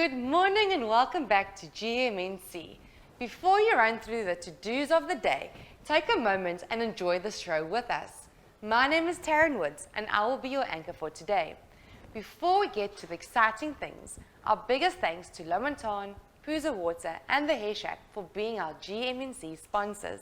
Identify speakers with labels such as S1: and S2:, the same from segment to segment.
S1: Good morning and welcome back to GMNC. Before you run through the to-dos of the day, take a moment and enjoy the show with us. My name is Taryn and I will be your anchor for today. Before we get to the exciting things, our biggest thanks to Lomontan, Pooza Water and the Hair Shack for being our GMNC sponsors.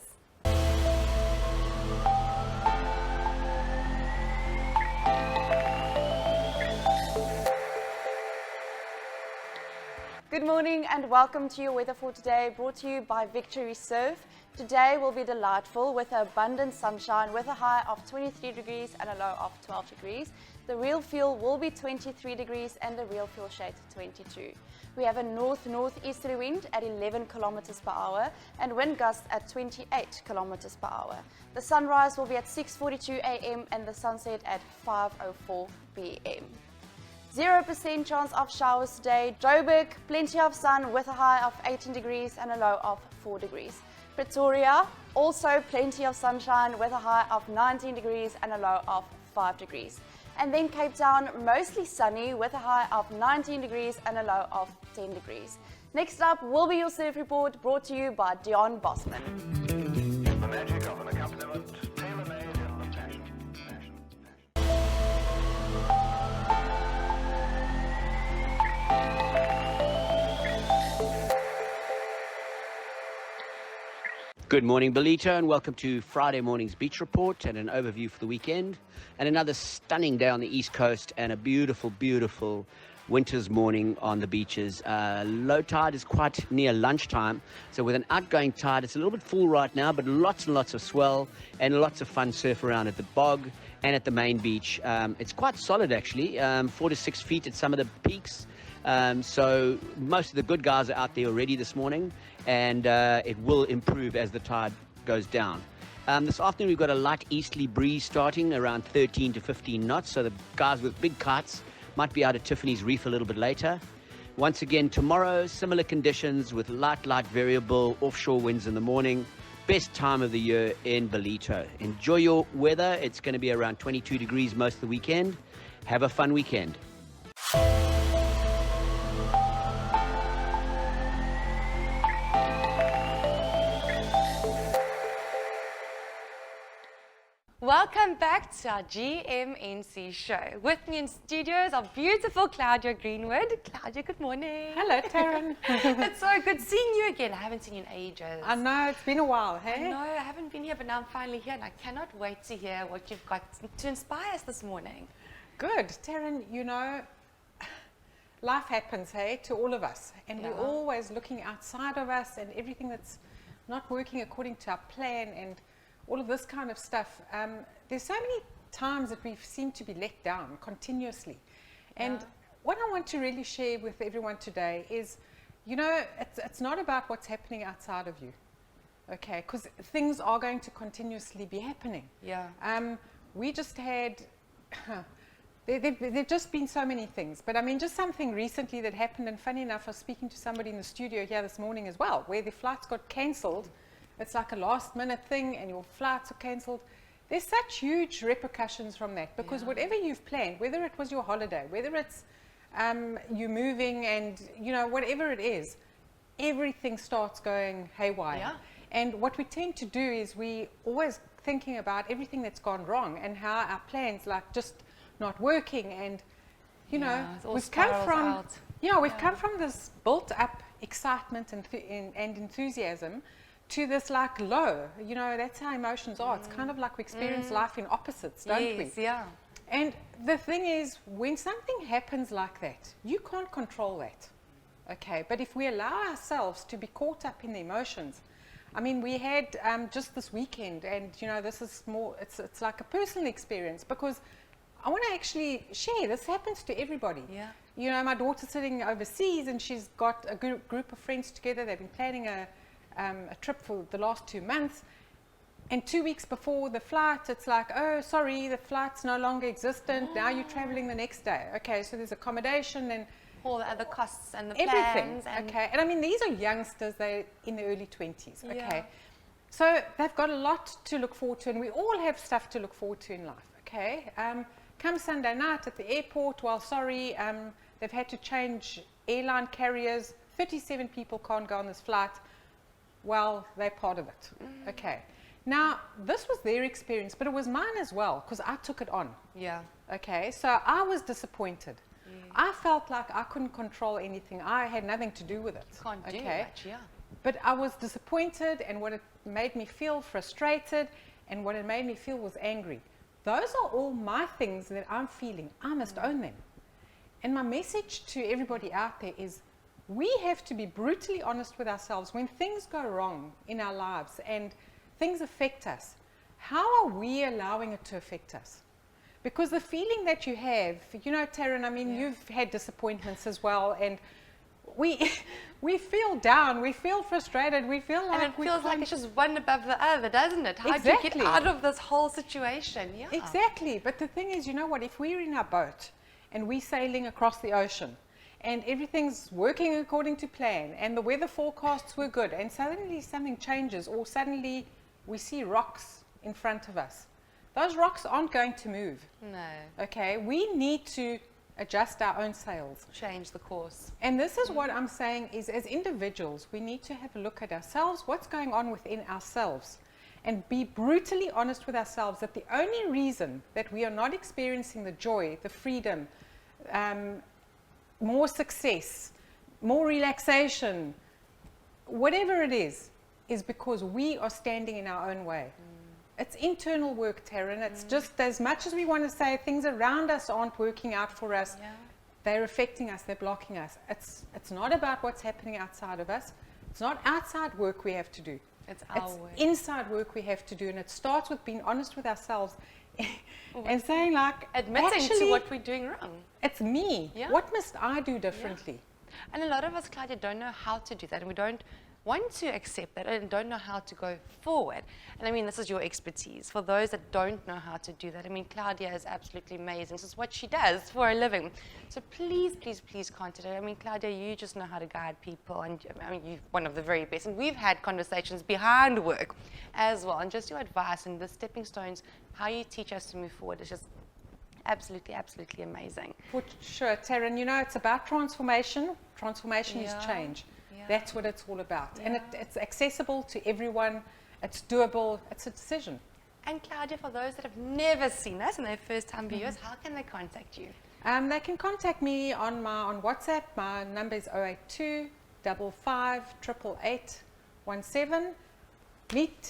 S2: Good morning and welcome to your weather for today, brought to you by Victory Surf. Today will be delightful with abundant sunshine with a high of 23 degrees and a low of 12 degrees. The real feel will be 23 degrees and the real feel shade 22. We have a north-northeasterly wind at 11 kilometers per hour and wind gusts at 28 kilometers per hour. The sunrise will be at 6:42 a.m. and the sunset at 5:04 p.m. 0% chance of showers today. Joburg, plenty of sun with a high of 18 degrees and a low of 4 degrees. Pretoria, also plenty of sunshine with a high of 19 degrees and a low of 5 degrees. And then Cape Town, mostly sunny with a high of 19 degrees and a low of 10 degrees. Next up will be your surf report, brought to you by Deon Bosman.
S3: The magic of an accompaniment tailor-made in the fashion.
S4: Good morning, Ballito, and welcome to Friday morning's beach report and an overview for the weekend. And another stunning day on the East Coast and a beautiful, beautiful winter's morning on the beaches. Low tide is quite near lunchtime, so with an outgoing tide, it's a little bit full right now, but lots and lots of swell and lots of fun surf around at the bog and at the main beach. It's quite solid, actually, 4 to 6 feet at some of the peaks. So most of the good guys are out there already this morning, and it will improve as the tide goes down. This afternoon we've got a light easterly breeze starting around 13 to 15 knots, so the guys with big kites might be out at Tiffany's Reef a little bit later. Once again, tomorrow, similar conditions with light variable offshore winds in the morning. Best time of the year in Ballito. Enjoy your weather. It's going to be around 22 degrees most of the weekend. Have a fun weekend.
S1: Welcome back to our GMNC show. With me in studios are beautiful Claudia Greenwood. Claudia, good morning.
S5: Hello, Taryn.
S1: It's so good seeing you again. I haven't seen you in ages.
S5: I know, it's been a while, hey?
S1: I know, I haven't been here, but now I'm finally here and I cannot wait to hear what you've got to inspire us this morning.
S5: Good. Taryn, you know, life happens, hey, to all of us. And
S1: Yeah.
S5: we're always looking outside of us and everything that's not working according to our plan and all of this kind of stuff. There's so many times that we seem to be let down continuously. And what I want to really share with everyone today is, you know, it's not about what's happening outside of you, okay? Because things are going to continuously be happening.
S1: Yeah.
S5: We just had, there've just been so many things, but I mean, just something recently that happened, and funny enough, I was speaking to somebody in the studio here this morning as well, where the flights got cancelled. It's like a last minute thing and your flights are cancelled. There's such huge repercussions from that, because whatever you've planned, whether it was your holiday, whether it's you moving and, you know, whatever it is, everything starts going haywire.
S1: Yeah.
S5: And what we tend to do is we always thinking about everything that's gone wrong and how our plans like just not working, and you know, we've come from come from this built up excitement and enthusiasm to this like low, you know, that's how emotions are. It's kind of like we experience life in opposites, don't we?
S1: Yeah.
S5: And the thing is, when something happens like that, you can't control that, okay? But if we allow ourselves to be caught up in the emotions, I mean, we had just this weekend, and you know, this is more, it's like a personal experience, because I want to actually share, this happens to everybody.
S1: Yeah.
S5: You know, my daughter's sitting overseas and she's got a group of friends together. They've been planning a trip for the last 2 months, and 2 weeks before the flight, it's like, oh, sorry, the flight's no longer existent. Now you're traveling the next day. Okay, so there's accommodation and
S1: all the other costs and the
S5: everything.
S1: plans. And
S5: okay, and I mean, these are youngsters, they're in the early 20s. Okay,
S1: Yeah.
S5: so they've got a lot to look forward to, and we all have stuff to look forward to in life. Okay, come Sunday night at the airport, well, sorry, they've had to change airline carriers, 37 people can't go on this flight. Well, they're part of it. Okay. Now, this was their experience, but it was mine as well, because I took it on.
S1: Yeah.
S5: Okay, so I was disappointed. I felt like I couldn't control anything. I had nothing to do with it.
S1: Can't do
S5: okay?
S1: much, yeah.
S5: But I was disappointed, and what it made me feel frustrated, and what it made me feel was angry. Those are all my things that I'm feeling. I must own them. And my message to everybody out there is, we have to be brutally honest with ourselves. When things go wrong in our lives and things affect us, how are we allowing it to affect us? Because the feeling that you have, you know, Taryn, I mean, you've had disappointments as well, and we feel down, we feel frustrated, we feel like
S1: And it feels like it's just one above the other, doesn't it? How do you get out of this whole situation? Yeah.
S5: Exactly. But the thing is, you know what, if we're in our boat and we're sailing across the ocean and everything's working according to plan and the weather forecasts were good and suddenly something changes or suddenly we see rocks in front of us, those rocks aren't going to move.
S1: No.
S5: Okay, we need to adjust our own sails.
S1: Change the course.
S5: And this is what I'm saying is, as individuals, we need to have a look at ourselves, what's going on within ourselves, and be brutally honest with ourselves that the only reason that we are not experiencing the joy, the freedom, more success, more relaxation, whatever it is because we are standing in our own way. It's internal work, Taryn. It's just as much as we want to say things around us aren't working out for us, they're affecting us, they're blocking us. It's not about what's happening outside of us. It's not outside work we have to do.
S1: It's our work.
S5: Inside work we have to do. And it starts with being honest with ourselves and saying like,
S1: Admitting
S5: actually,
S1: to what we're doing wrong.
S5: it's me.
S1: Yeah.
S5: What must I do differently?
S1: And a lot of us, Claudia, don't know how to do that, and we don't want to accept that and don't know how to go forward. And I mean, this is your expertise. For those that don't know how to do that, I mean, Claudia is absolutely amazing. This is what she does for a living. So please, please, please contact her. I mean, Claudia, you just know how to guide people, and I mean, you're one of the very best. And we've had conversations behind work as well, and just your advice and the stepping stones, how you teach us to move forward is just absolutely, absolutely amazing.
S5: For sure, Taryn, you know, it's about transformation. Transformation is change. That's what it's all about. And it's accessible to everyone. It's doable. It's a decision.
S1: And Claudia, for those that have never seen us and they're first-time viewers, how can they contact you?
S5: They can contact me on WhatsApp. My number is 082 55 888 17.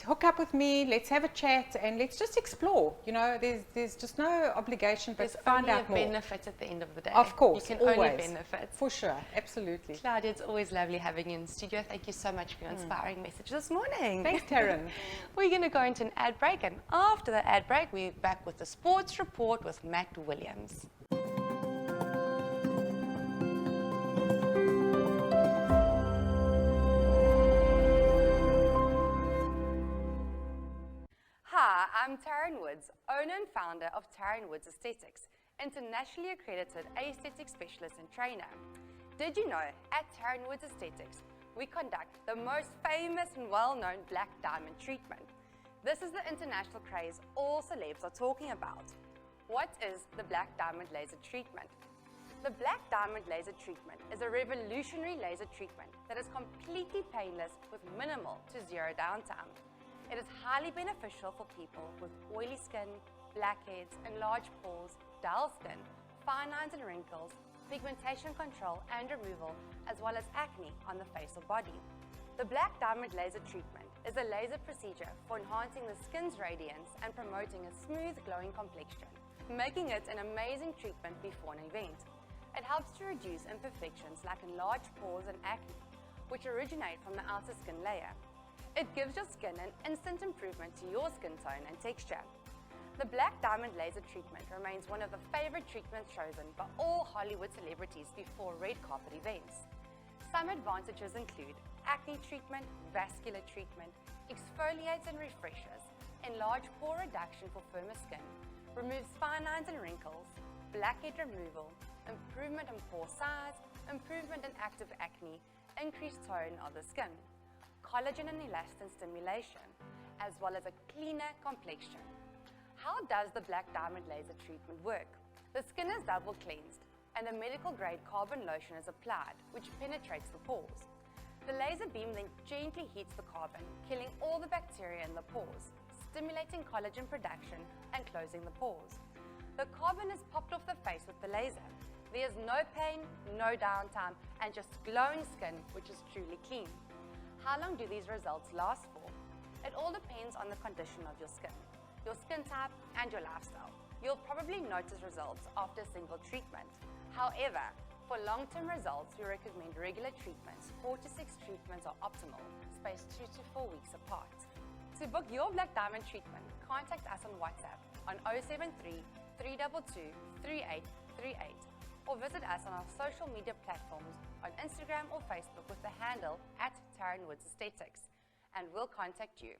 S5: Hook up with me, let's have a chat, and let's just explore. You know, there's just no obligation, but
S1: There's
S5: find
S1: only
S5: out
S1: a
S5: more.
S1: benefit at the end of the day.
S5: Of course,
S1: you can
S5: always.
S1: only benefit.
S5: For sure, absolutely.
S1: Claudia, it's always lovely having you in the studio. Thank you so much for your inspiring message this morning.
S5: Thanks, Taryn.
S1: We're going to go into an ad break, and after the ad break, we're back with the sports report with Matt Williams. Hi, I'm Taryn Woods, owner and founder of Taryn Woods Aesthetics, internationally accredited aesthetic specialist and trainer. Did you know at Taryn Woods Aesthetics, we conduct the most famous and well-known black diamond treatment? This is the international craze all celebs are talking about. What is the black diamond laser treatment? The black diamond laser treatment is a revolutionary laser treatment that is completely painless with minimal to zero downtime. It is highly beneficial for people with oily skin, blackheads, enlarged pores, dull skin, fine lines and wrinkles, pigmentation control and removal, as well as acne on the face or body. The black diamond laser treatment is a laser procedure for enhancing the skin's radiance and promoting a smooth, glowing complexion, making it an amazing treatment before an event. It helps to reduce imperfections like enlarged pores and acne, which originate from the outer skin layer. It gives your skin an instant improvement to your skin tone and texture. The black diamond laser treatment remains one of the favorite treatments chosen by all Hollywood celebrities before red carpet events. Some advantages include acne treatment, vascular treatment, exfoliates and refreshes, enlarged pore reduction for firmer skin, removes fine lines and wrinkles, blackhead removal, improvement in pore size, improvement in active acne, increased tone of the skin, collagen and elastin stimulation, as well as a cleaner complexion. How does the black diamond laser treatment work? The skin is double cleansed. and a medical-grade carbon lotion is applied, which penetrates the pores. The laser beam then gently heats the carbon, killing all the bacteria in the pores, stimulating collagen production and closing the pores. The carbon is popped off the face with the laser. There is no pain, no downtime, and just glowing skin, which is truly clean. How long do these results last for? It all depends on the condition of your skin type, and your lifestyle. You'll probably notice results after a single treatment. However, for long-term results, we recommend regular treatments. 4 to 6 treatments are optimal, spaced 2 to 4 weeks apart. To book your Black Diamond treatment, contact us on WhatsApp on 073 322 3838 or visit us on our social media platforms on Instagram or Facebook with the handle @TarynWoodsAesthetics, and we'll contact you.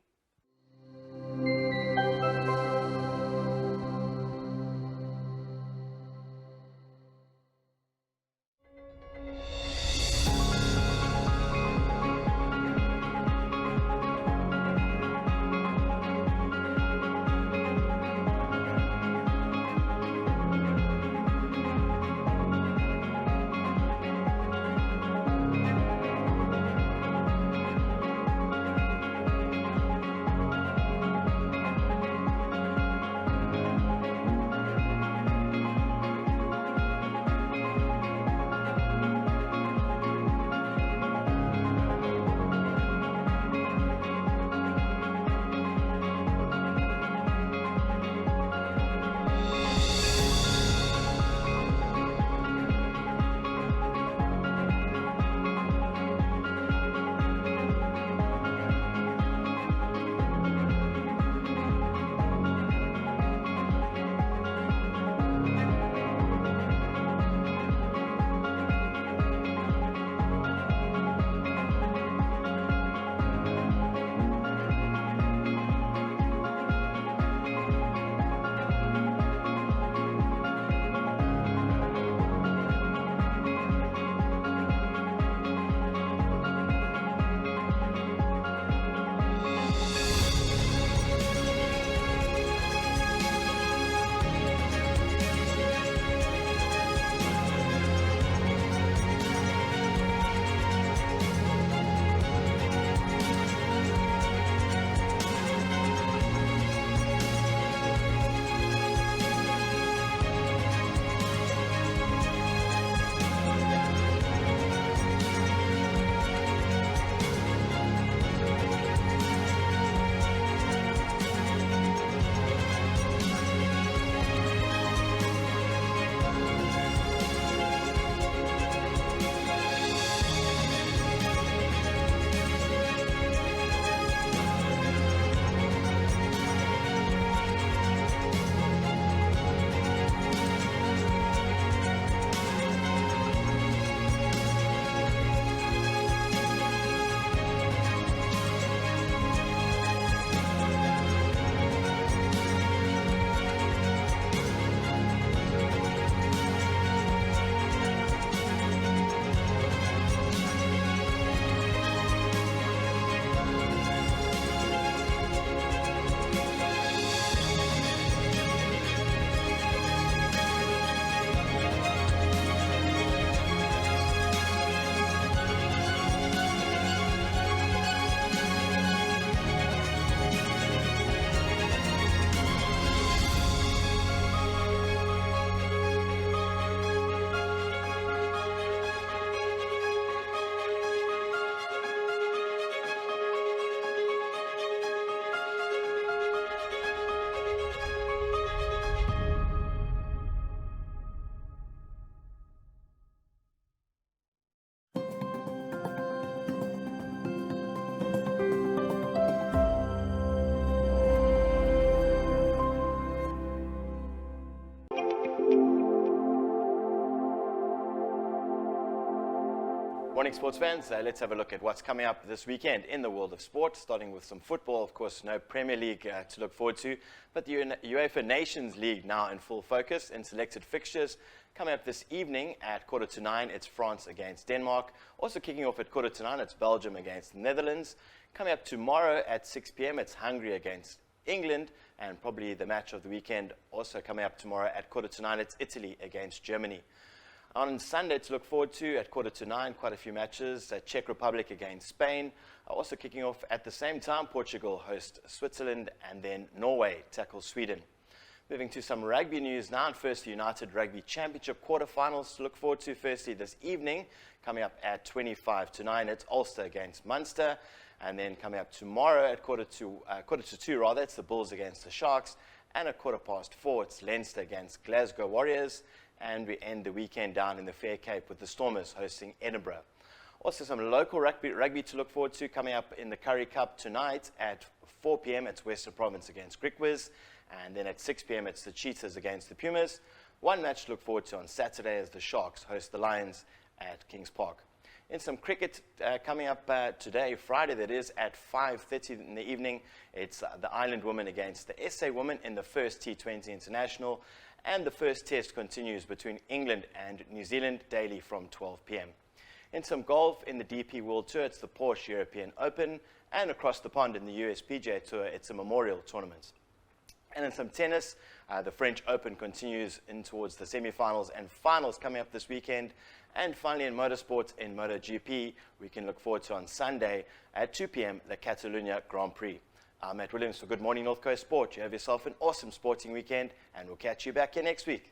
S6: Morning, sports fans. Let's have a look at what's coming up this weekend in the world of sport, starting with some football. Of course, no Premier League to look forward to, but the UEFA Nations League now in full focus in selected fixtures. Coming up this evening at 8:45, it's France against Denmark. Also kicking off at 8:45, it's Belgium against the Netherlands. Coming up tomorrow at 6 p.m., it's Hungary against England, and probably the match of the weekend also coming up tomorrow at 8:45, it's Italy against Germany. On Sunday to look forward to at 9:15, quite a few matches. Czech Republic against Spain. Also kicking off at the same time, Portugal host Switzerland, and then Norway tackle Sweden. Moving to some rugby news now, and first the United Rugby Championship quarterfinals to look forward to. Firstly this evening, coming up at 9:25, it's Ulster against Munster. And then coming up tomorrow at quarter to two, it's the Bulls against the Sharks. And at 4:15, it's Leinster against Glasgow Warriors. And we end the weekend down in the Fair Cape with the Stormers hosting Edinburgh. Also some local rugby to look forward to coming up in the Currie Cup tonight at 4 p.m. It's Western Province against Greenwood. And then at 6 p.m. it's the Cheetahs against the Pumas. One match to look forward to on Saturday as the Sharks host the Lions at Kings Park. In some cricket coming up today, Friday that is, at 5:30 in the evening, it's the Island Women against the SA Women in the first T20 International. And the first test continues between England and New Zealand daily from 12 p.m. In some golf in the DP World Tour, it's the Porsche European Open. And across the pond in the US PGA Tour, it's a memorial tournament. And in some tennis, the French Open continues in towards the semi-finals and finals coming up this weekend. And finally, in motorsports, in MotoGP, we can look forward to on Sunday at 2 p.m. the Catalunya Grand Prix. I'm Matt Williams for Good Morning North Coast Sport. You have yourself an awesome sporting weekend, and we'll catch you back here next week.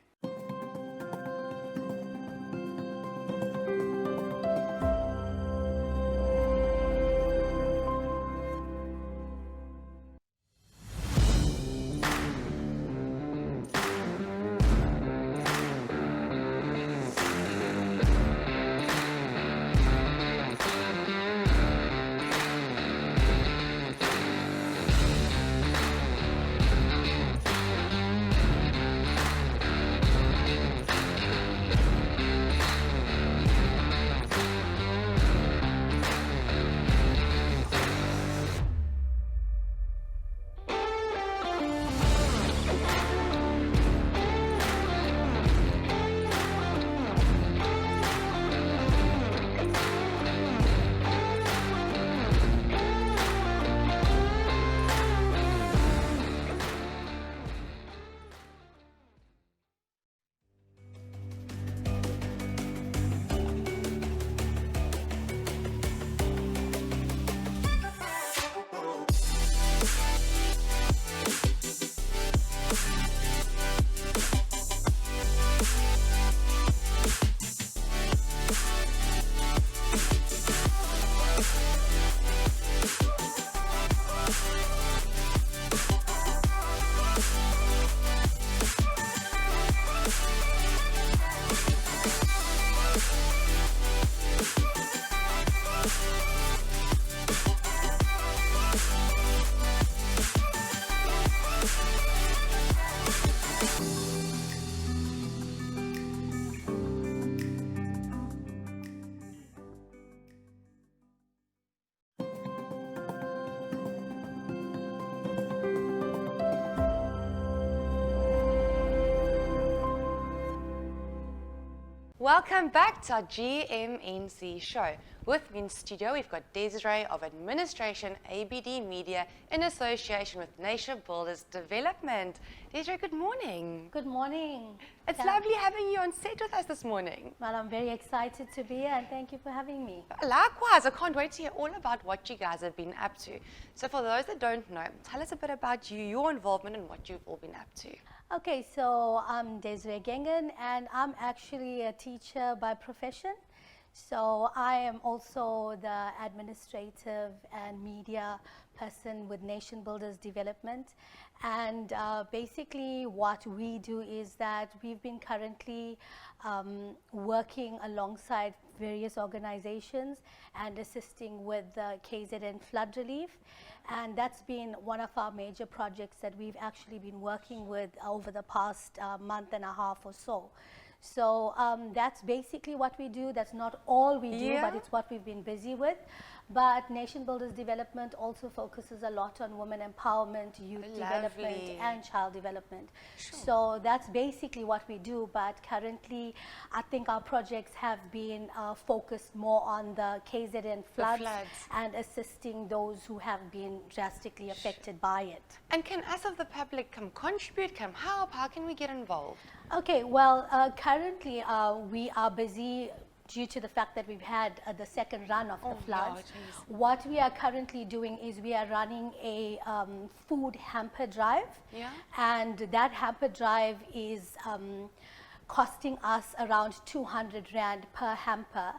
S1: Welcome back to our GMNC show. With me in studio, we've got Desiree of Administration ABD Media in association with Nation Builders Development. Desiree, good morning.
S7: Good morning.
S1: It's lovely having you on set with us this morning.
S7: Well, I'm very excited to be here and thank you for having me.
S1: Likewise, I can't wait to hear all about what you guys have been up to. So for those that don't know, tell us a bit about you, your involvement and what you've all been up to.
S7: Okay, so I'm Desiree Gengan and I'm actually a teacher by profession. So I am also the administrative and media person with Nation Builders Development. And basically what we do is that we've been currently working alongside various organizations and assisting with the KZN flood relief. And that's been one of our major projects that we've actually been working with over the past month and a half or so. So that's basically what we do. That's not all we do, but it's what we've been busy with. But Nation Builders Development also focuses a lot on women empowerment, youth development,
S1: Lovely.
S7: and child development. So that's basically what we do. But currently, I think our projects have been focused more on the KZN floods, and assisting those who have been drastically affected by it.
S1: And can us of the public come contribute, come help? How can we get involved?
S7: Okay, well, currently we are busy due to the fact that we've had the second run of the floods.
S1: geez.
S7: What we are currently doing is we are running a food hamper drive.
S1: Yeah.
S7: And that hamper drive is costing us around 200 Rand per hamper.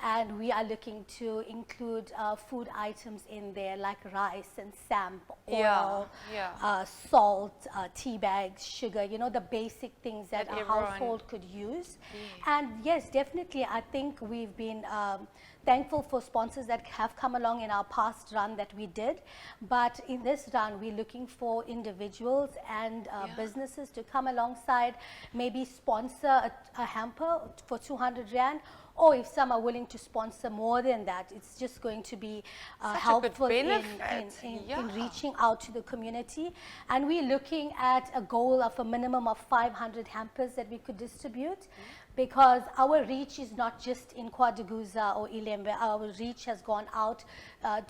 S7: And we are looking to include food items in there like rice and samp, oil, salt, tea bags, sugar, you know, the basic things that a household could use. And yes, definitely, I think we've been thankful for sponsors that have come along in our past run that we did. But in this run, we're looking for individuals and businesses to come alongside, maybe sponsor a hamper for 200 Rand. Or if some are willing to sponsor more than that, it's just going to be helpful in reaching out to the community. And we're looking at a goal of a minimum of 500 hampers that we could distribute, because our reach is not just in KwaZulu or Ilembe. Our reach has gone out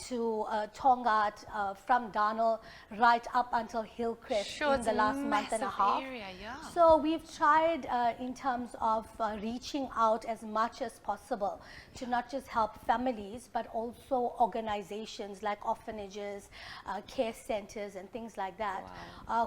S7: to Tongaat, from Darnell right up until Hillcrest in the last month and a half. So we've tried in terms of reaching out as much as possible to not just help families, but also organizations like orphanages, care centers, and things like that,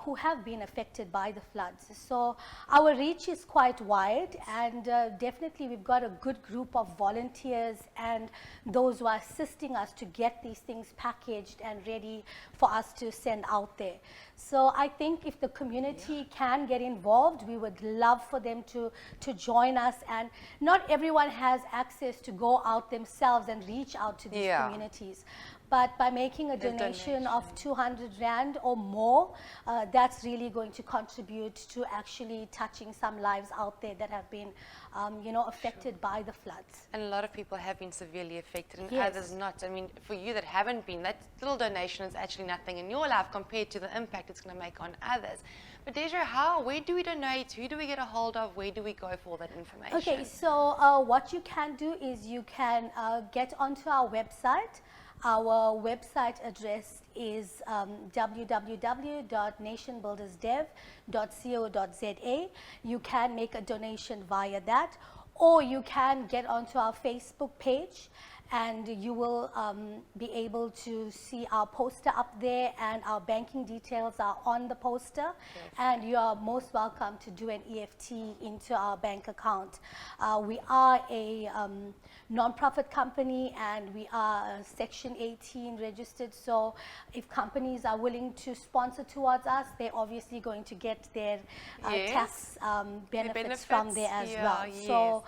S7: who have been affected by the floods. So our reach is quite wide, and definitely we've got a good group of volunteers and those who are assisting us to get these things packaged and ready for us to send out there. So I think if the community can get involved, we would love for them to join us. And not everyone has access to go out themselves and reach out to these communities. But by making a donation of 200 Rand or more, that's really going to contribute to actually touching some lives out there that have been, affected by the floods.
S1: And a lot of people have been severely affected, and others not. I mean, for you that haven't been, that little donation is actually nothing in your life compared to the impact it's going to make on others. But Desiree, where do we donate? Who do we get a hold of? Where do we go for all that information?
S7: Okay, so what you can do is you can get onto our website. Our website address is www.nationbuildersdev.co.za. You can make a donation via that, or you can get onto our Facebook page, and you will be able to see our poster up there, and our banking details are on the poster. And you are most welcome to do an EFT into our bank account. We are a non-profit company, and we are Section 18 registered. So if companies are willing to sponsor towards us, they're obviously going to get their tax benefits from there as well. So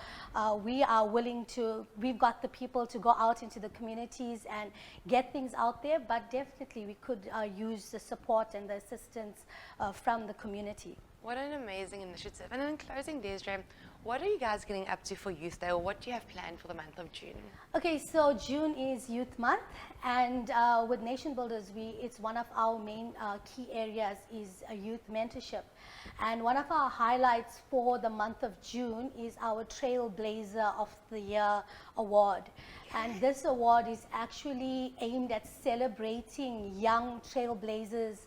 S7: we are willing to, we've got the people to go out into the communities and get things out there, but definitely we could use the support and the assistance from the community.
S1: What an amazing initiative. And in closing, Desiree, what are you guys getting up to for Youth Day, or what do you have planned for the month of June?
S7: Okay, so June is Youth Month, and with Nation Builders, it's one of our main key areas is youth mentorship. And one of our highlights for the month of June is our Trailblazer of the Year award. And this award is actually aimed at celebrating young trailblazers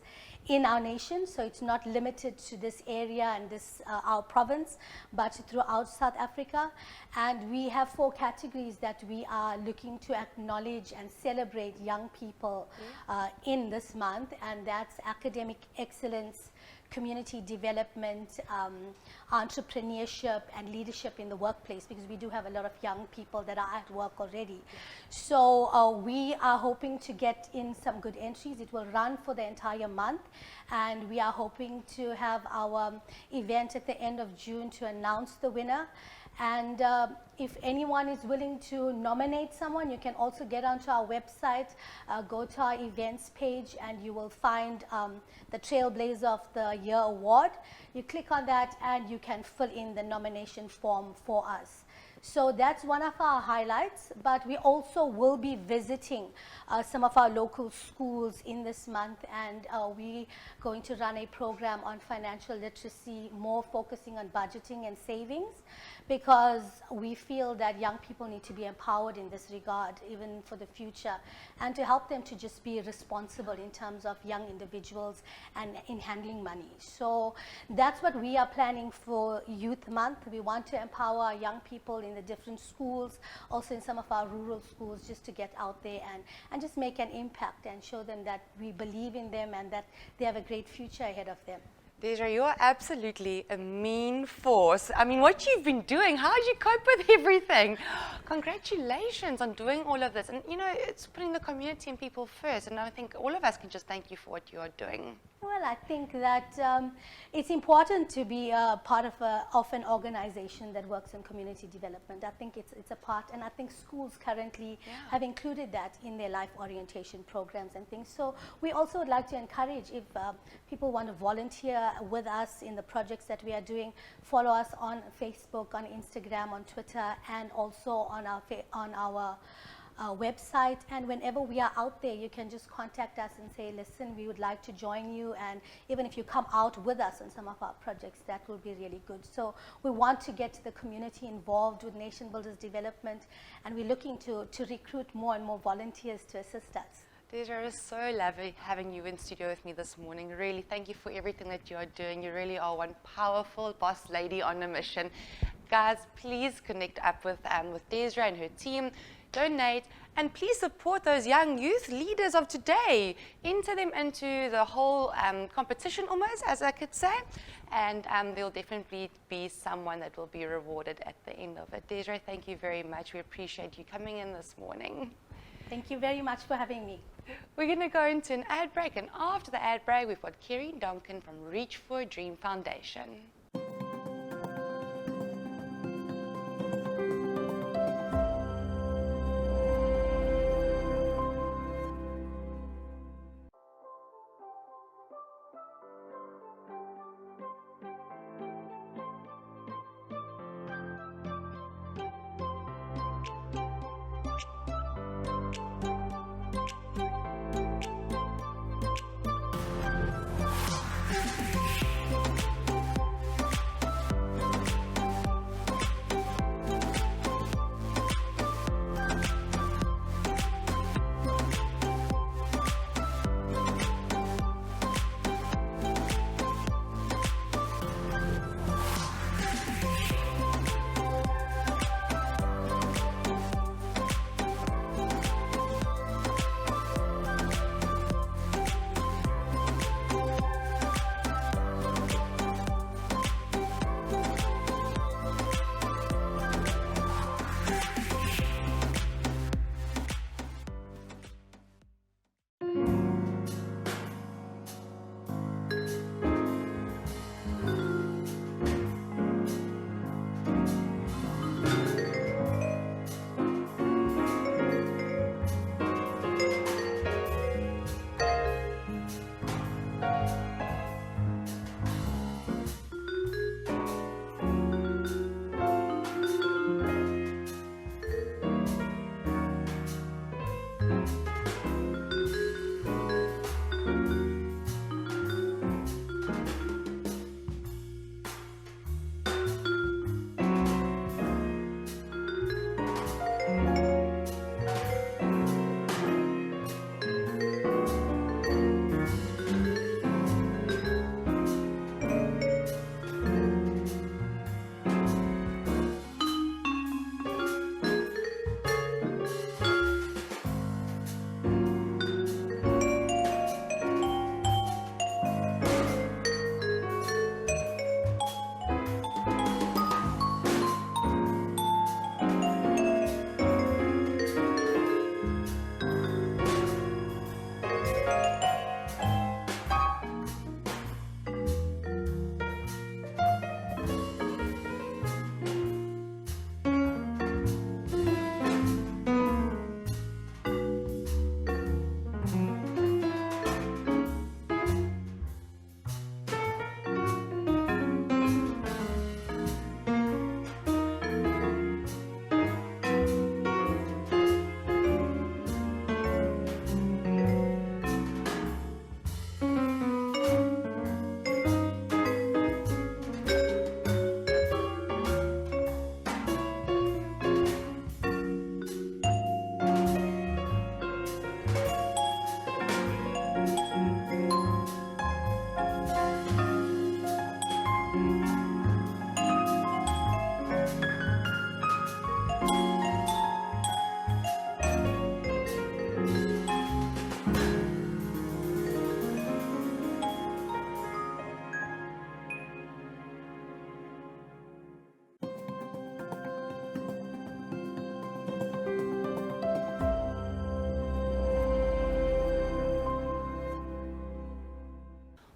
S7: in our nation, so it's not limited to this area and this our province, but throughout South Africa. And we have 4 categories that we are looking to acknowledge and celebrate young people in this month, and that's academic excellence, community development, entrepreneurship, and leadership in the workplace, because we do have a lot of young people that are at work already. So we are hoping to get in some good entries. It will run for the entire month, and we are hoping to have our event at the end of June to announce the winner. And if anyone is willing to nominate someone, you can also get onto our website, go to our events page, and you will find the Trailblazer of the Year award. You click on that, and you can fill in the nomination form for us. So that's one of our highlights, but we also will be visiting some of our local schools in this month, and we're going to run a program on financial literacy, more focusing on budgeting and savings, because we feel that young people need to be empowered in this regard, even for the future, and to help them to just be responsible in terms of young individuals and in handling money. So that's what we are planning for Youth Month. We want to empower our young people in the different schools, also in some of our rural schools, just to get out there and just make an impact and show them that we believe in them and that they have a great future ahead of them.
S1: Desiree, you're absolutely a mean force. I mean, what you've been doing, how did you cope with everything? Congratulations on doing all of this. And, you know, it's putting the community and people first. And I think all of us can just thank you for what you are doing.
S7: Well, I think that it's important to be a part of an organization that works in community development. I think it's a part, and I think schools currently have included that in their life orientation programs and things. So we also would like to encourage, if people want to volunteer with us in the projects that we are doing, follow us on Facebook, on Instagram, on Twitter, and also on our website. And whenever we are out there, you can just contact us and say, listen, we would like to join you, and even if you come out with us on some of our projects, that will be really good. So we want to get the community involved with Nation Builders Development, and we're looking to recruit more and more volunteers to assist us.
S1: Desiree, it was so lovely having you in studio with me this morning. Really, thank you for everything that you are doing. You really are one powerful boss lady on a mission. Guys, please connect up with Desiree and her team. Donate, and please support those young youth leaders of today. Enter them into the whole competition almost, as I could say, and there'll definitely be someone that will be rewarded at the end of it. Desiree, thank you very much. We appreciate you coming in this morning.
S7: Thank you very much for having me.
S1: We're going to go into an ad break, and after the ad break, we've got Kerry and Donkin from Reach for a Dream Foundation.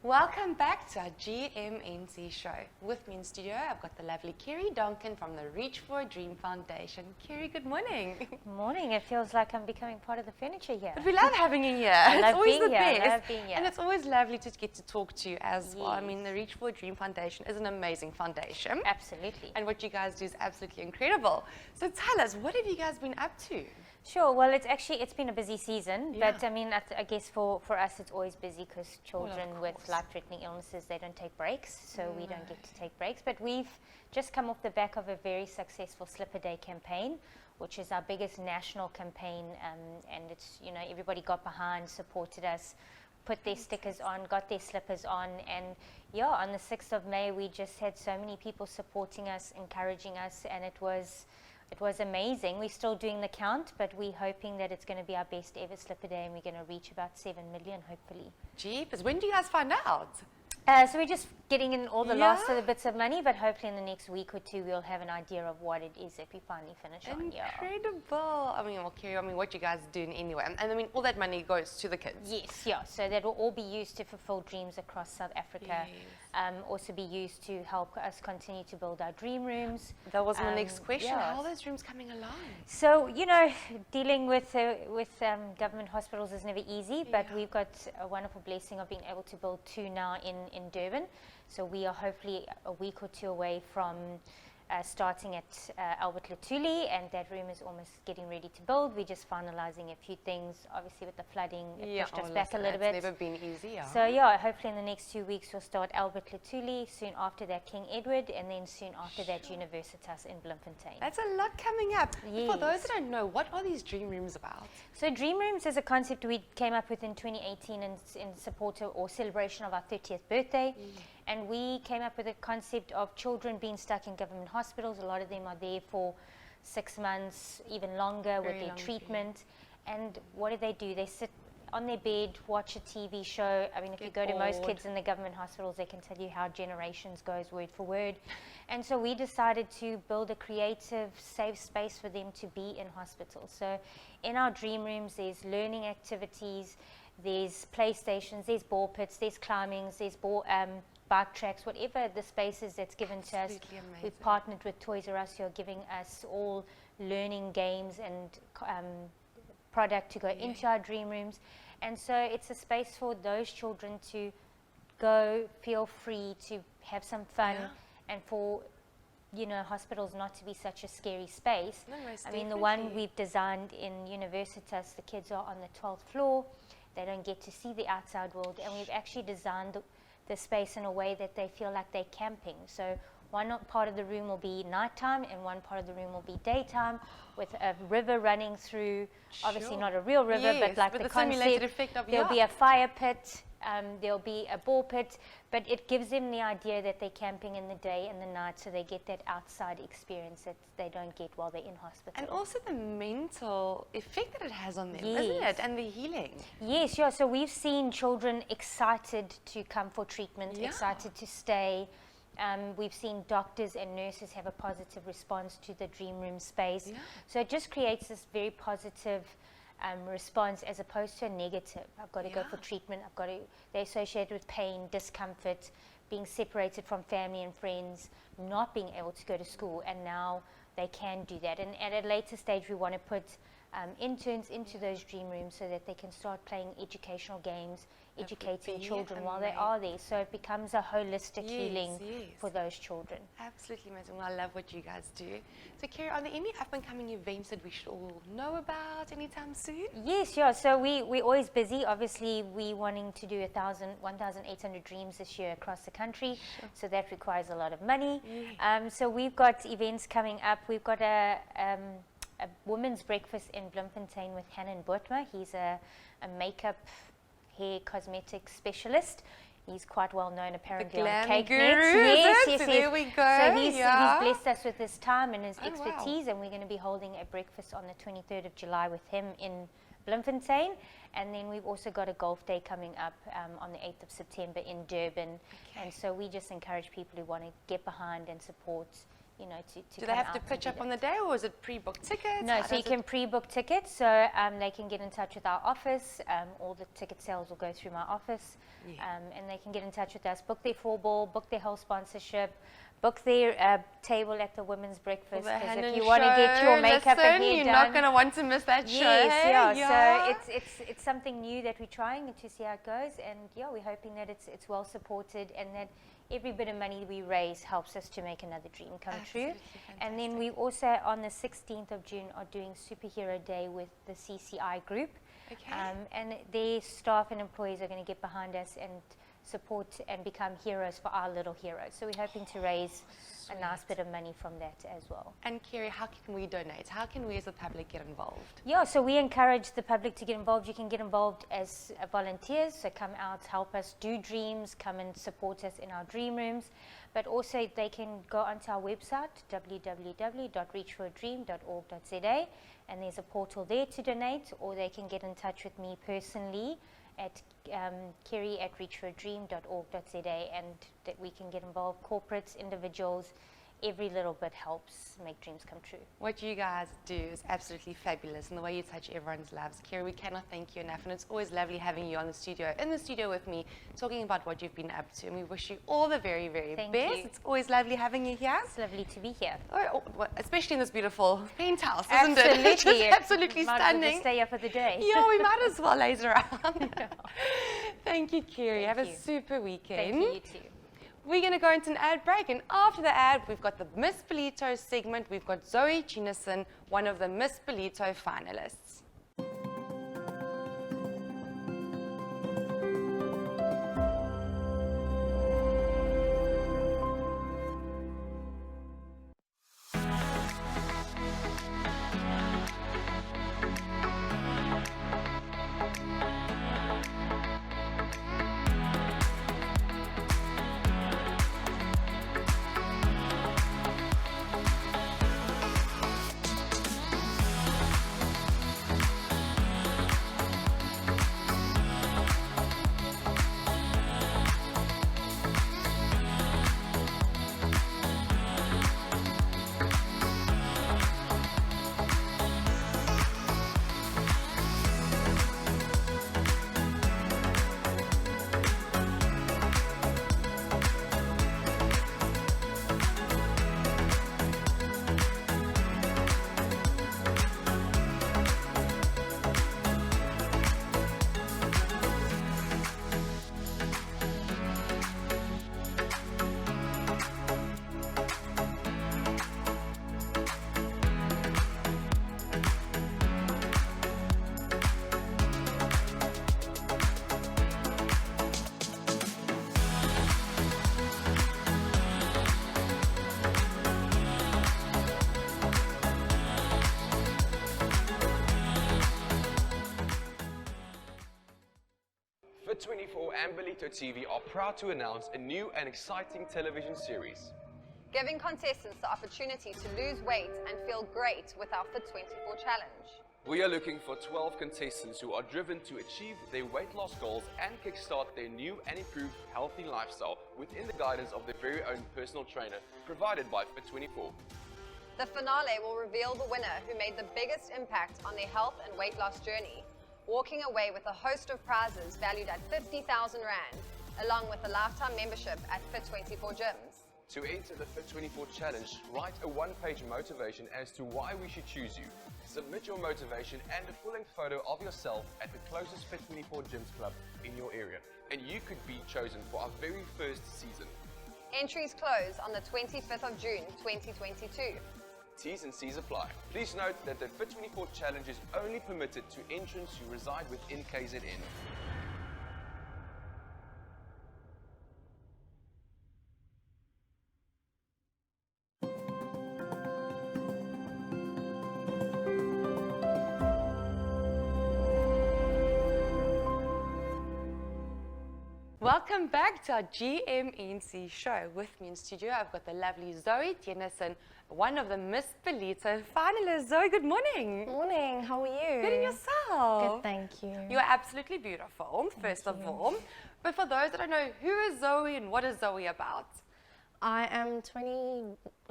S1: Welcome back to our GMNC show. With me in studio, I've got the lovely Kerry Donkin from the Reach for a Dream Foundation. Kerry, good morning.
S8: Morning. It feels like I'm becoming part of the furniture here.
S1: But we love having you here.
S8: I
S1: It's
S8: love
S1: always
S8: being
S1: the
S8: here. I
S1: best.
S8: love being here.
S1: And it's always lovely to get to talk to you as well. I
S8: Yes.
S1: mean, the Reach for a Dream Foundation is an amazing foundation.
S8: Absolutely.
S1: And what you guys do is absolutely incredible. So tell us, what have you guys been up to?
S8: Sure. Well, it's been a busy season,
S1: Yeah.
S8: but I mean, I guess for us it's always busy because children with
S1: course.
S8: life-threatening illnesses, they don't take breaks, so we don't get to take breaks. But we've just come off the back of a very successful Slipper Day campaign, which is our biggest national campaign, and it's, you know, everybody got behind, supported us, put their stickers on, got their slippers on, and yeah, on the 6th of May we just had so many people supporting us, encouraging us, and it was amazing. We're still doing the count, but we're hoping that it's going to be our best ever Slipper Day, and we're going to reach about 7 million, hopefully.
S1: Jeepers, when do you guys find out?
S8: So we're just getting in all the last of the bits of money, but hopefully in the next week or two we'll have an idea of what it is that we finally finish on. Yeah.
S1: Incredible. I mean, well, Kerry, what you guys are doing anyway. And I mean, all that money goes to the kids.
S8: Yes, yeah. So that will all be used to fulfill dreams across South Africa. Also be used to help us continue to build our dream rooms.
S1: That was my next question.
S8: yes.
S1: How are those dreams coming along?
S8: So, you know, dealing with government hospitals is never easy, but we've got a wonderful blessing of being able to build 2 now in Durban. So we are hopefully a week or 2 away from starting at Albert Lutuli, and that room is almost getting ready to build. We're just finalising a few things. Obviously with the flooding, it pushed us back a little bit.
S1: It's never been easy.
S8: So yeah, hopefully in the next 2 weeks we'll start Albert Lutuli, soon after that King Edward, and then soon after that Universitas in Bloemfontein.
S1: That's a lot coming up.
S8: Yes.
S1: For those that don't know, what are these dream rooms about?
S8: So Dream Rooms is a concept we came up with in 2018 in support of, or celebration of our 30th birthday. And we came up with a concept of children being stuck in government hospitals. A lot of them are there for 6 months, even longer, with their treatment. And what do? They sit on their bed, watch a TV show. I mean, if you go to most kids in the government hospitals, they can tell you how generations goes word for word. And so we decided to build a creative, safe space for them to be in hospital. So in our Dream Rooms, there's learning activities, there's playstations, there's ball pits, there's climbings, there's bike tracks, whatever the spaces that's given to us. We've partnered with Toys R Us, who are giving us all learning games and product to go into our Dream Rooms. And so it's a space for those children to go, feel free, to have some fun, and for, you know, hospitals not to be such a scary space. I mean, the one we've designed in Universitas, the kids are on the 12th floor. They don't get to see the outside world, and we've actually designed the space in a way that they feel like they're camping. So one part of the room will be nighttime, and one part of the room will be daytime, with a river running through. Obviously not a real river, but like the
S1: simulated
S8: concept.
S1: effect of
S8: There'll be a fire pit, there'll be a ball pit, but it gives them the idea that they're camping in the day and the night, so they get that outside experience that they don't get while they're in hospital.
S1: And also the mental effect that it has on them, isn't it? And the healing.
S8: Yes, yeah. So we've seen children excited to come for treatment, excited to stay. We've seen doctors and nurses have a positive response to the Dream Room space. So it just creates this very positive response, as opposed to a negative. I've got to go for treatment. They're associated with pain, discomfort, being separated from family and friends, not being able to go to school, and now they can do that. And at a later stage, we want to put interns into those Dream Rooms so that they can start playing educational games, educating children while they are there. So it becomes a holistic healing for those children.
S1: Absolutely amazing. Well, I love what you guys do. So, Kerry, are there any up-and-coming events that we should all know about anytime soon?
S8: Yes, yeah. So we're always busy. Obviously, we're wanting to do 1,800 dreams this year across the country. So that requires a lot of money. So we've got events coming up. We've got a women's breakfast in Bloemfontein with Hanan Botma. He's a makeup, hair, cosmetic specialist. He's quite well known apparently on Cake Net.
S1: Yes. There we go.
S8: So he's blessed us with his time and his expertise, and we're going to be holding a breakfast on the 23rd of July with him in Bloemfontein. And then we've also got a golf day coming up on the 8th of September in Durban. And so we just encourage people who want to get behind and support you know, to
S1: Do they
S8: come
S1: have to
S8: out and
S1: pitch
S8: do
S1: up on
S8: that.
S1: the day, or is it pre-booked tickets?
S8: No,
S1: How
S8: so you
S1: does
S8: can
S1: it-
S8: pre-book tickets, so they can get in touch with our office. All the ticket sales will go through my office, and they can get in touch with us, book their floor ball, book their whole sponsorship, book their table at the women's breakfast.
S1: The
S8: 'Cause
S1: Hannah
S8: if you want to get your
S1: show,
S8: makeup
S1: listen,
S8: and hair
S1: you're
S8: done,
S1: not going to want to miss that show.
S8: yes,
S1: hey?
S8: yeah. So it's something new that we're trying to see how it goes, and yeah, we're hoping that it's well supported and that every bit of money we raise helps us to make another dream come true. And then we also on the 16th of June are doing Superhero Day with the CCI group, and their staff and employees are going to get behind us and support and become heroes for our little heroes. So we're hoping to raise a nice bit of money from that as well.
S1: And Kerry, how can we donate? How can we as the public get involved?
S8: Yeah, so we encourage the public to get involved. You can get involved as volunteers, so come out, help us do dreams, come and support us in our dream rooms. But also they can go onto our website, www.reachforadream.org.za, and there's a portal there to donate, or they can get in touch with me personally at kerry@reachforadream.org.za, and that we can get involved, corporates, individuals. Every little bit helps make dreams come true.
S1: What you guys do is absolutely fabulous, and the way you touch everyone's lives. Kerry, we cannot thank you enough, and it's always lovely having you in the studio with me, talking about what you've been up to, and we wish you all the very, very
S8: Thank
S1: best.
S8: you.
S1: It's always lovely having you here.
S8: It's lovely to be here.
S1: Especially in this beautiful penthouse, isn't it? It's just
S8: Absolutely.
S1: absolutely
S8: Might as well just
S1: stunning.
S8: stay here for the day.
S1: Yeah, we might as well laze around. Thank you, Kerry.
S8: Thank
S1: Have
S8: you.
S1: a super weekend.
S8: Thank you, you too.
S1: We're going to go into an ad break, and after the ad, we've got the Miss Ballito segment. We've got Zoe Theunisen, one of the Miss Ballito finalists.
S9: Fit24 and Ballito TV are proud to announce a new and exciting television series.
S10: Giving contestants the opportunity to lose weight and feel great with our Fit24 challenge.
S9: We are looking for 12 contestants who are driven to achieve their weight loss goals and kickstart their new and improved healthy lifestyle within the guidance of their very own personal trainer provided by Fit24.
S10: The finale will reveal the winner who made the biggest impact on their health and weight loss journey, walking away with a host of prizes valued at 50,000 Rand, along with a lifetime membership at Fit24 gyms.
S9: To enter the Fit24 challenge, write a one-page motivation as to why we should choose you. Submit your motivation and a full-length photo of yourself at the closest Fit24 gyms club in your area, and you could be chosen for our very first season.
S10: Entries close on the 25th of June 2022.
S9: T's and C's apply. Please note that the Fit24 challenge is only permitted to entrants who reside within KZN.
S1: Welcome back to our GMNC show. With me in studio, I've got the lovely Zoe Theunisen, one of the Miss Ballito finalists. Zoe, good morning.
S11: Morning, how are you?
S1: Good, and yourself?
S11: Good, thank you.
S1: You're absolutely beautiful, first of all. But for those that don't know, who is Zoe and what is Zoe about?
S11: I am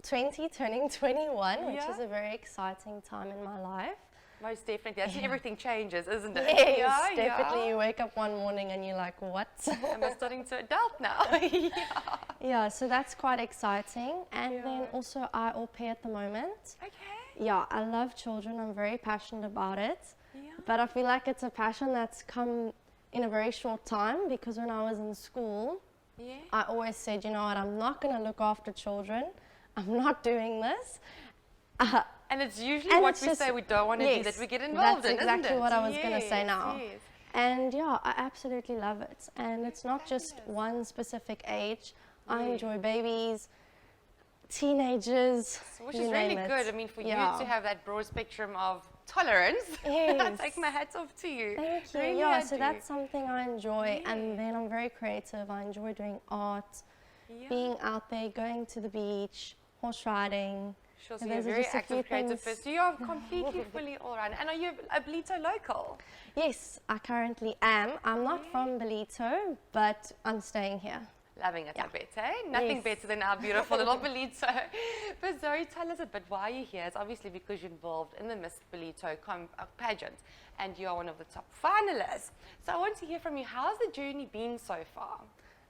S11: 20, turning 21, which
S1: Yeah.
S11: is a very exciting time in my life.
S1: Most definitely. That's when everything changes, isn't it?
S11: Yes,
S1: Yeah,
S11: definitely.
S1: yeah.
S11: You wake up one morning and you're like, what?
S1: Am I starting to adult now? Yeah.
S11: Yeah, so that's quite exciting. And then also I au pair at the moment.
S1: Okay.
S11: Yeah, I love children. I'm very passionate about it.
S1: Yeah.
S11: But I feel like it's a passion that's come in a very short time, because when I was in school,
S1: Yeah.
S11: I always said, you know what, I'm not going to look after children. I'm not doing this.
S1: And it's usually
S11: And
S1: what
S11: it's
S1: we
S11: just-
S1: say we don't want to do
S11: yes,
S1: that we get involved
S11: that's
S1: in,
S11: exactly
S1: isn't it?
S11: what I was going to say
S1: Yes,
S11: now.
S1: yes.
S11: And yeah, I absolutely love it. And it's not just one specific age. I enjoy babies, teenagers,
S1: Which
S11: you
S1: is really
S11: name it.
S1: good. I mean, for
S11: Yeah.
S1: you to have that broad spectrum of tolerance, I
S11: Yes.
S1: take my hats off to you.
S11: Thank you.
S1: Really,
S11: Yeah,
S1: I
S11: so
S1: do.
S11: that's something I enjoy. And then I'm very creative. I enjoy doing art,
S1: Yeah.
S11: being out there, going to the beach, horse riding.
S1: Sure, so
S11: And
S1: you're a
S11: those are
S1: very
S11: just a few
S1: active, creative
S11: things.
S1: person. You are completely fully all around. And are you a Ballito local?
S11: Yes, I currently am. I'm not from Ballito, but I'm staying here.
S1: Loving it, I bet, eh? Nothing
S11: Yes.
S1: better than our beautiful little Ballito. But Zoe, tell us a bit why you're here. It's obviously because you're involved in the Miss Ballito pageant, and you are one of the top finalists. So I want to hear from you, how's the journey been so far?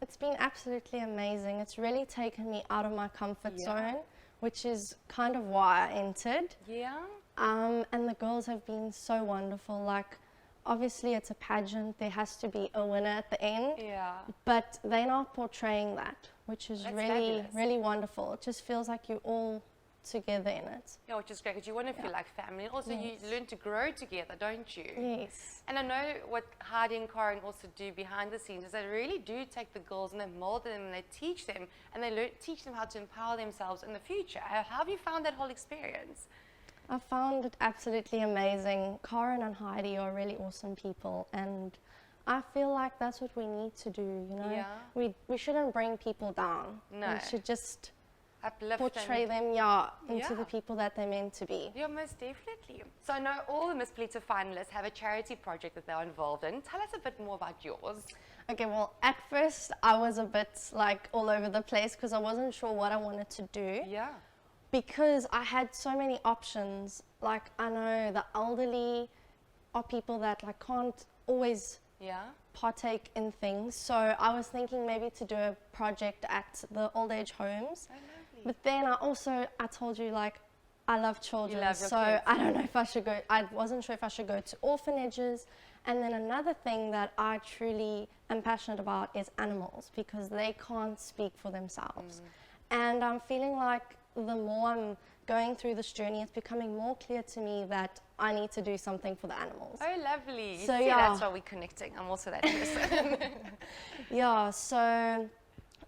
S11: It's been absolutely amazing. It's really taken me out of my comfort zone, which is kind of why I entered.
S1: Yeah?
S11: And the girls have been so wonderful. Like, obviously it's a pageant, there has to be a winner at the end,
S1: Yeah.
S11: but they're not portraying that, which is
S1: That's
S11: really,
S1: fabulous.
S11: really wonderful. It just feels like you're all together in it.
S1: Yeah, which is great, because you want to feel like family. Also, you learn to grow together, don't you?
S11: Yes.
S1: And I know what Heidi and Karen also do behind the scenes is they really do take the girls and they mold them and they teach them and they teach them how to empower themselves in the future. How have you found that whole experience?
S11: I found it absolutely amazing. Karen and Heidi are really awesome people, and I feel like that's what we need to do, you know?
S1: Yeah.
S11: We shouldn't bring people down.
S1: No.
S11: We should just
S1: Uplift
S11: portray
S1: and
S11: them, into
S1: Yeah.
S11: the people that they're meant to be.
S1: Yeah, most definitely. So I know all the Miss Ballito finalists have a charity project that they're involved in. Tell us a bit more about yours.
S11: Okay, well, at first I was a bit like all over the place because I wasn't sure what I wanted to do.
S1: Yeah.
S11: Because I had so many options. Like, I know the elderly are people that like can't always
S1: Yeah.
S11: partake in things. So I was thinking maybe to do a project at the old age homes.
S1: Oh, lovely.
S11: But then I told you, like, I love children.
S1: love your
S11: so
S1: kids.
S11: I don't know if I should go, I wasn't sure if I should go to orphanages. And then another thing that I truly am passionate about is animals, because they can't speak for themselves. And I'm feeling like the more I'm going through this journey, it's becoming more clear to me that I need to do something for the animals.
S1: Oh, lovely.
S11: So,
S1: See,
S11: yeah.
S1: that's why we're connecting. I'm also that person.
S11: Yeah, so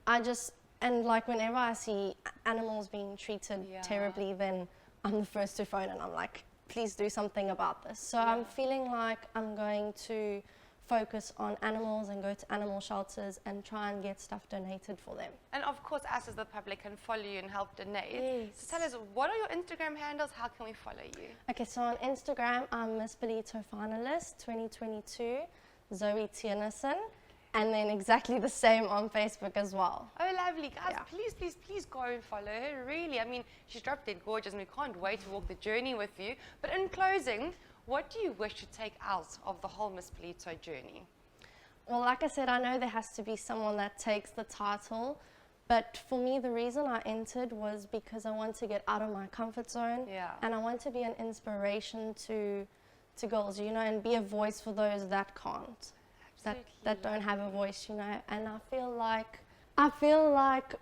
S11: I just, and like whenever I see animals being treated
S1: Yeah.
S11: terribly, then I'm the first to phone and I'm like, please do something about this. So I'm feeling like I'm going to focus on animals and go to animal shelters and try and get stuff donated for them.
S1: And of course, us as the public can follow you and help donate.
S11: Yes.
S1: So tell us, what are your Instagram handles? How can we follow you?
S11: Okay, so on Instagram, I'm Miss Ballito Finalist 2022, Zoe Theunisen, and then exactly the same on Facebook as well.
S1: Oh, lovely. Guys,
S11: Yeah.
S1: please, please, please go and follow her. Really, I mean, she's drop dead gorgeous and we can't wait to walk the journey with you. But in closing, what do you wish to take out of the whole Miss Ballito journey?
S11: Well, like I said, I know there has to be someone that takes the title, but for me, the reason I entered was because I want to get out of my comfort zone,
S1: Yeah.
S11: and I want to be an inspiration to girls, you know, and be a voice for those that can't, that don't have a voice, you know. And I feel like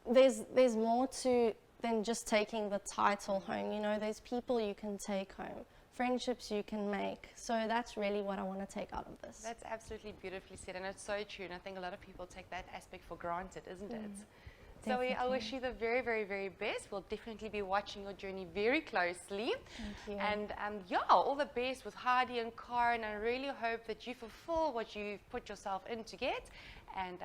S11: there's more to than just taking the title home. You know, there's people you can take home, friendships you can make. So that's really what I want to take out of this.
S1: That's absolutely beautifully said, and it's so true. And I think a lot of people take that aspect for granted, isn't it? Zoe, I wish you the very, very, very best. We'll definitely be watching your journey very closely.
S11: Thank you.
S1: And yeah, all the best with Heidi and Karen. I really hope that you fulfill what you've put yourself in to get. And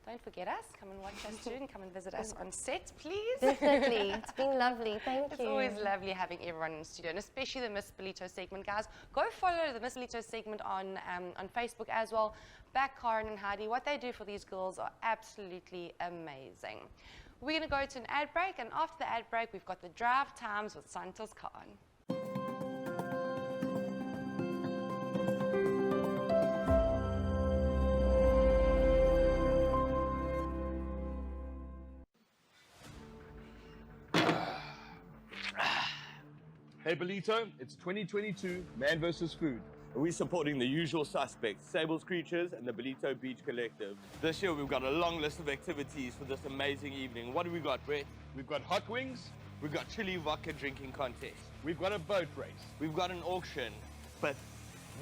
S1: don't forget us. Come and watch us soon. Come and visit us on set, please.
S11: Definitely. It's been lovely. Thank
S1: It's
S11: you.
S1: always lovely having everyone in the studio, and especially the Miss Ballito segment, guys. Go follow the Miss Ballito segment on Facebook as well. Back Karen and Heidi. What they do for these girls are absolutely amazing. We're going to go to an ad break, and after the ad break, we've got the drive times with Santos Kahn.
S9: Hey Ballito, it's 2022 Man vs. Food.
S6: We're supporting the usual suspects, Sable's Creatures and the Ballito Beach Collective. This year we've got a long list of activities for this amazing evening. What do we got, Brett?
S9: We've got hot wings,
S6: We've got chili vodka drinking contest.
S9: we've got a boat race.
S6: We've got an auction. But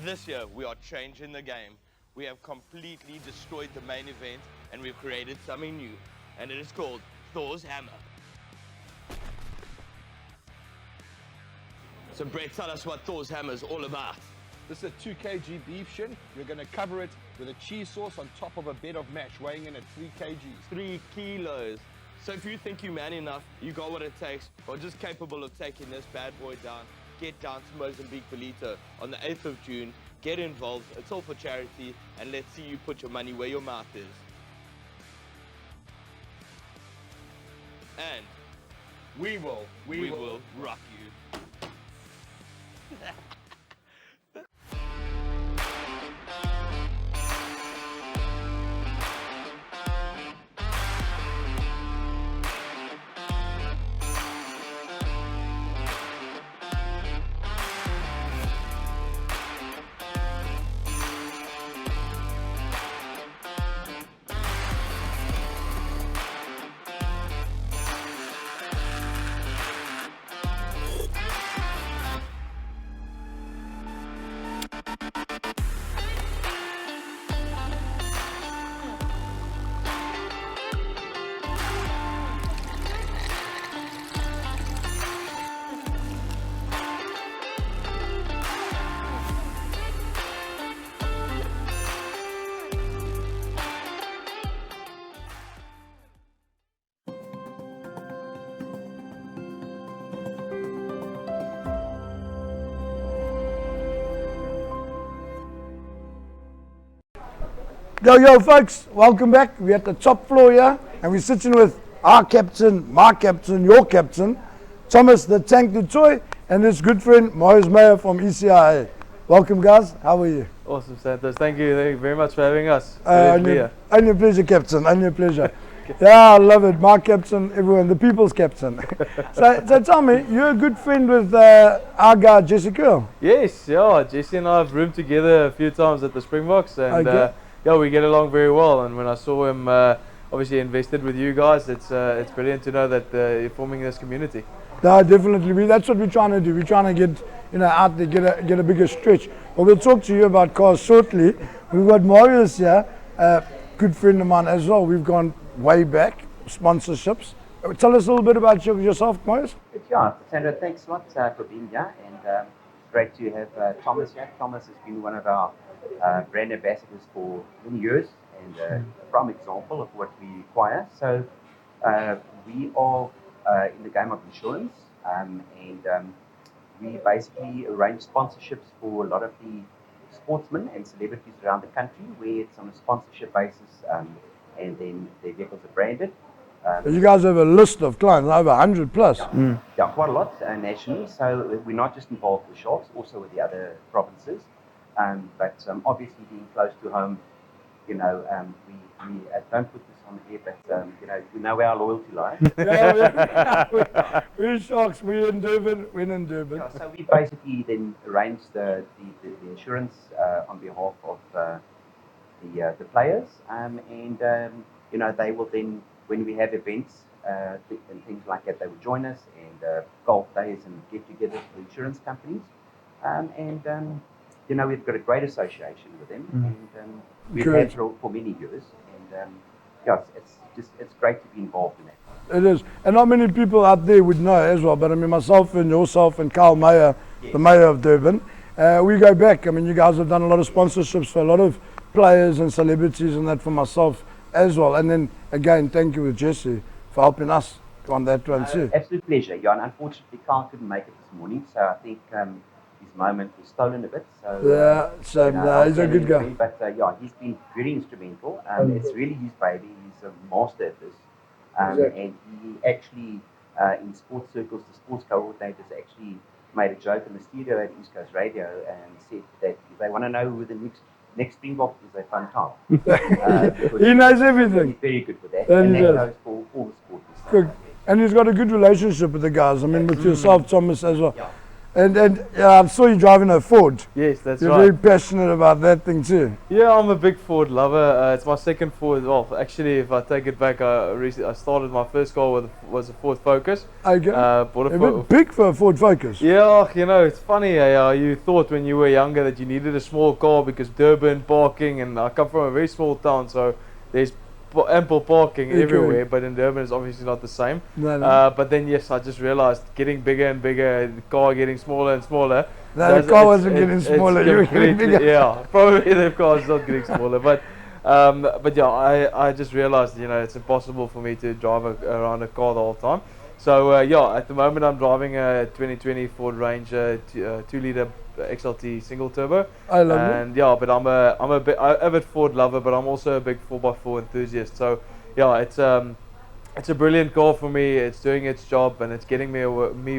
S6: this year we are changing the game. We have completely destroyed the main event and we've created something new. And it is called Thor's Hammer. So Brett, tell us what Thor's Hammer is all about.
S9: This is a 2 kg beef shin. We're going to cover it with a cheese sauce on top of a bed of mash, weighing in at 3 kgs.
S6: 3 kilos. So if you think you're man enough, you got what it takes, or just capable of taking this bad boy down, get down to Mozambique Ballito on the 8th of June. Get involved. It's all for charity, and let's see you put your money where your mouth is. And
S9: We will
S6: rock you.
S12: Yo, folks, welcome back. We're at the top floor here, and we're sitting with our captain, my captain, your captain, Thomas the Tank the Toy, and his good friend, Maurice Meyer from ECIA. Welcome, guys. How are you?
S13: Awesome, Santos. Thank you very much for having us.
S12: Only a pleasure, captain. Only a pleasure. Yeah, I love it. My captain, everyone, the people's captain. so tell me, you're a good friend with our guy, Jesse Curl.
S13: Yes, yeah. Jesse and I have roomed together a few times at the Springboks, and yeah, we get along very well. And when I saw him, obviously invested with you guys, it's brilliant to know that you're forming this community.
S12: No, definitely. That's what we're trying to do. We're trying to get out there, get a bigger stretch. But we'll talk to you about cars shortly. We've got Marius here, a good friend of mine as well. We've gone way back, sponsorships. Tell us a little bit about yourself, Marius.
S14: Yeah, Sandra, thanks a lot for being here, and great to have Thomas here. Thomas has been one of our brand ambassadors for many years, and a prime example of what we require. So we are in the game of insurance, and we basically arrange sponsorships for a lot of the sportsmen and celebrities around the country, where it's on a sponsorship basis, and then their vehicles are branded.
S12: You guys have a list of clients, over 100 plus.
S14: Yeah, quite a lot nationally. So we're not just involved with Sharks, also with the other provinces. But obviously being close to home, we don't put this on here, but we know where our loyalty lies.
S12: We're Sharks, we're in Durban, Yeah,
S14: so we basically then arrange the insurance on behalf of the players, and they will then, when we have events and things like that, they will join us, and golf days and get-togethers with insurance companies, we've got a great association with them, and we've had for many years, and it's great to be involved in that.
S12: It is, and not many people out there would know as well, but I mean myself and yourself and Carl Meyer, the mayor of Durban, we go back. I mean, you guys have done a lot of sponsorships for a lot of players and celebrities, and that for myself as well. And then again, thank you with Jesse for helping us on that one too.
S14: Absolute pleasure, Jan. Unfortunately, Carl couldn't make it this morning, so I think his moment was stolen a bit. So
S12: he's a good guy.
S14: But he's been very instrumental. It's really his baby. He's a master at this,
S12: Exactly.
S14: And he actually, in sports circles, the sports coordinators actually made a joke in the studio at East Coast Radio and said that if they want to know who the next Springbok is, they phone Tom.
S12: He knows everything.
S14: He's very good with that.
S12: And
S14: And
S12: he
S14: that
S12: does.
S14: goes for all the sports.
S12: Good. And he's got a good relationship with the guys. I mean, with yourself, Thomas, as well.
S14: Yeah.
S12: And I saw you driving a Ford.
S13: Yes, that's
S12: You're
S13: right.
S12: very passionate about that thing too.
S13: Yeah, I'm a big Ford lover. It's my second Ford. Well, actually, if I take it back, I started my first car was a Ford Focus.
S12: Okay.
S13: Bought
S12: A bit big for a Ford Focus.
S13: Yeah, you know, it's funny. You thought when you were younger that you needed a small car because Durban parking, and I come from a very small town, so there's ample parking
S12: Okay.
S13: everywhere. But in Durban, it's obviously not the same.
S12: No.
S13: But then, yes, I just realized getting bigger and bigger, the car getting smaller and smaller.
S12: No, the car wasn't getting smaller. You were getting
S13: completely-
S12: bigger.
S13: Yeah, probably the car is not getting smaller, but yeah, I just realized, you know, it's impossible for me to drive around a car the whole time. So yeah, at the moment I'm driving a 2020 Ford Ranger 2-liter XLT single turbo.
S12: I love it.
S13: And yeah, but I'm a bit avid Ford lover, but I'm also a big 4x4 enthusiast. So yeah, it's a brilliant car for me. It's doing its job and it's getting me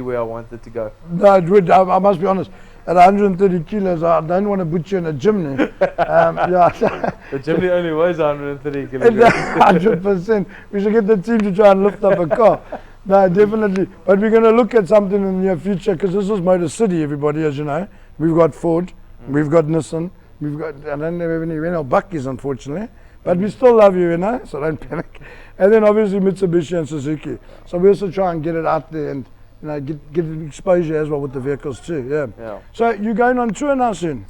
S13: where I want it to go.
S12: No, it would. I must be honest. At 130 kilos, I don't want to put you in a gym now. Yeah.
S13: The chimney only weighs 130 kilograms.
S12: 100%. We should get the team to try and lift up a car. No, definitely. But we're going to look at something in the near future because this is Motor City, everybody, as you know. We've got Ford, we've got Nissan, we've got, I don't have any Renault Buckies, unfortunately. But we still love you, you know, so don't panic. And then obviously Mitsubishi and Suzuki. So we also try and get it out there and, you know, get exposure as well with the vehicles too. Yeah. So you're going on tour now soon?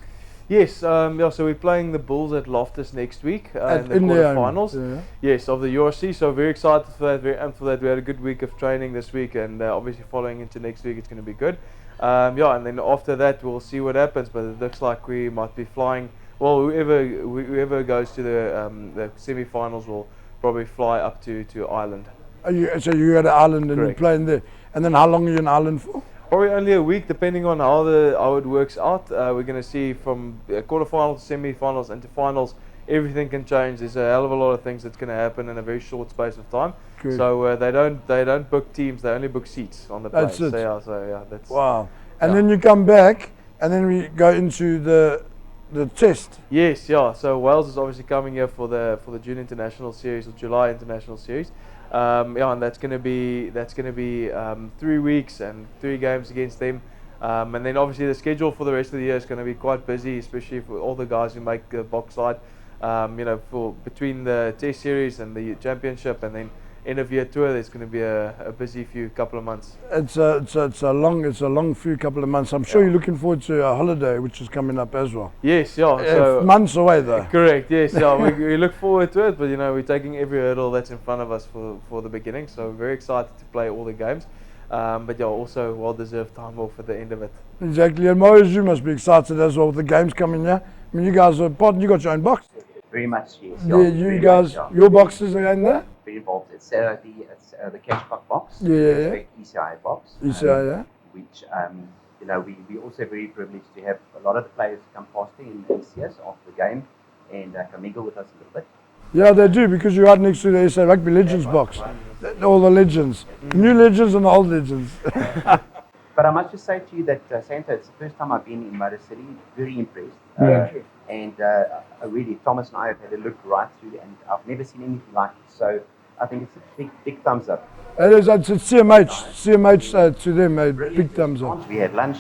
S13: Yes, yeah, so we're playing the Bulls at Loftus next week in the
S12: in their
S13: quarterfinals.
S12: own, yeah.
S13: Yes, of the URC. So very excited for that. Very amped for that. We had a good week of training this week, and obviously following into next week, it's going to be good. Yeah, and then after that, we'll see what happens. But it looks like we might be flying. Well, whoever goes to the semi-finals will probably fly up to Ireland.
S12: So you go to Ireland and
S13: Correct.
S12: you're playing there. And then how long are you in Ireland for?
S13: Probably only a week, depending on how it works out. We're going to see from quarterfinals, semi-finals, into finals. Everything can change. There's a hell of a lot of things that's going to happen in a very short space of time.
S12: Good.
S13: So they don't book teams. They only book seats on the plane.
S12: That's it.
S13: So yeah, that's
S12: Wow. And
S13: yeah.
S12: then you come back and then we go into the test.
S13: Yes, yeah. So Wales is obviously coming here for the June International Series or July International Series. Yeah, and that's going to be 3 weeks and 3 games against them. And then obviously the schedule for the rest of the year is going to be quite busy, especially for all the guys who make the box side. You know, for between the Test Series and the Championship, and then end of year tour, there's going to be a busy couple of months.
S12: It's a long few couple of months. I'm sure you're looking forward to a holiday which is coming up as well.
S13: Yes, yeah. So
S12: months away though.
S13: Correct. Yes, yeah. we look forward to it, but you know we're taking every hurdle that's in front of us for the beginning. So we're very excited to play all the games. But yeah, also well-deserved time off at the end of it.
S12: Exactly. And Morris, you must be excited as well with the games coming here. I mean, you guys you got your own box.
S14: Very much, yes.
S12: Yeah, you
S14: very
S12: guys,
S14: much,
S12: your boxes are in there?
S14: Very involved. It's the Cashcock box.
S12: Yeah.
S14: The ECI box.
S12: ECI, yeah.
S14: Which, you know, we're also very privileged to have a lot of the players come past here and see us after the game and come mingle with us a little bit.
S12: Yeah, they do, because you're right next to the SA Rugby Legends box. All the legends. New legends and the old legends.
S14: But I must just say to you that Santos, it's the first time I've been in Motor City. Very impressed. And really, Thomas and I have had a look right through, and I've never seen anything like it. So I think it's a big thumbs up.
S12: It's CMH. CMH to them, a big thumbs up.
S14: We had lunch.